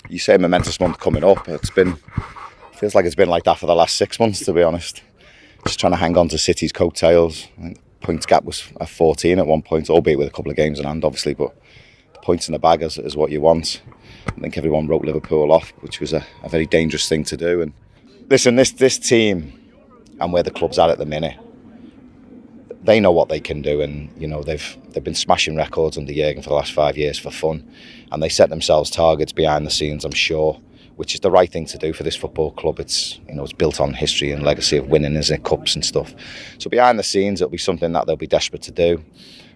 you say momentous month coming up. Feels like it's been like that for the last 6 months, to be honest. Just trying to hang on to City's coattails. I think points gap was at 14 at one point, albeit with a couple of games in hand, obviously, but the points in the bag is what you want. I think everyone wrote Liverpool off, which was a very dangerous thing to do. And listen, this team and where the club's at the minute, they know what they can do, and you know they've been smashing records under Jurgen for the last 5 years for fun, and they set themselves targets behind the scenes, I'm sure, which is the right thing to do for this football club. It's built on history and legacy of winning, isn't it, cups and stuff. So behind the scenes, it'll be something that they'll be desperate to do.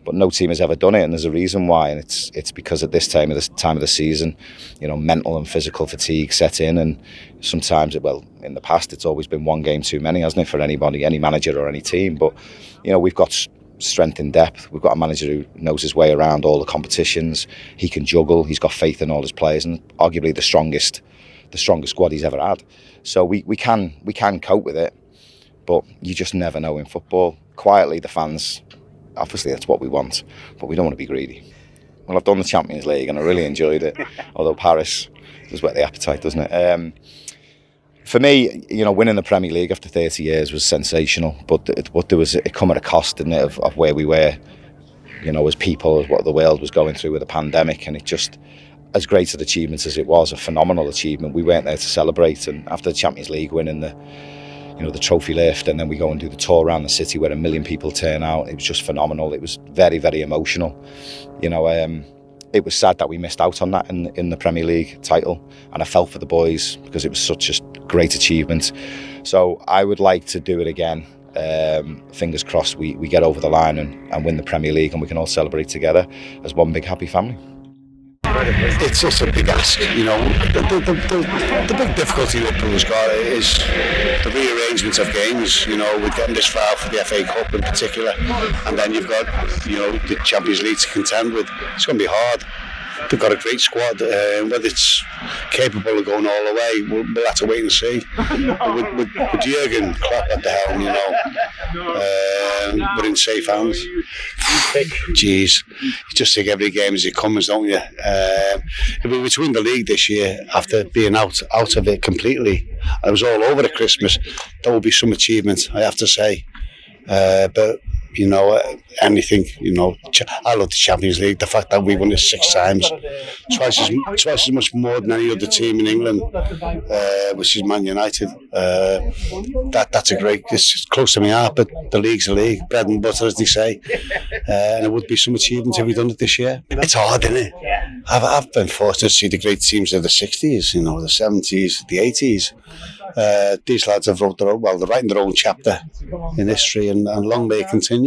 But no team has ever done it, and there's a reason why, and it's because at this time of the season, mental and physical fatigue set in, and sometimes in the past it's always been one game too many, hasn't it, for anybody, any manager or any team. But we've got strength in depth. We've got a manager who knows his way around all the competitions. He can juggle. He's got faith in all his players, and arguably the strongest squad he's ever had. So we can cope with it, but you just never know in football. Quietly, the fans. Obviously, that's what we want, but we don't want to be greedy. Well, I've done the Champions League and I really enjoyed it, although Paris does whet the appetite, doesn't it? For me, winning the Premier League after 30 years was sensational, but it come at a cost, didn't it, of where we were, as people, as what the world was going through with the pandemic, and it just, as great an achievement as it was, a phenomenal achievement, we weren't there to celebrate. And after the Champions League winning the trophy lift, and then we go and do the tour around the city where 1 million people turn out. It was just phenomenal. It was very, very emotional. It was sad that we missed out on that in the Premier League title, and I felt for the boys because it was such a great achievement. So I would like to do it again. Fingers crossed we get over the line and win the Premier League, and we can all celebrate together as one big happy family. It's such a big ask, The big difficulty Liverpool's got is the rearrangement of games. With getting this far for the FA Cup in particular, and then you've got the Champions League to contend with. It's going to be hard. They've got a great squad. Whether it's capable of going all the way, we'll have to wait and see. With Jurgen Klopp at the helm, we're in safe hands. Jeez, you just take every game as it comes, don't you? If we were to win the league this year after being out of it completely, I was all over at Christmas, that would be some achievement, I have to say. But anything, I love the Champions League. The fact that we won it 6 times, twice as much more than any other team in England, which is Man United. That's a great. It's close to my heart, but the league's a league, bread and butter, as they say. And it would be some achievement if we done it this year. It's hard, isn't it? I've been fortunate to see the great teams of the 60s, the 70s, the 80s. These lads have they're writing their own chapter in history, and long may it continue.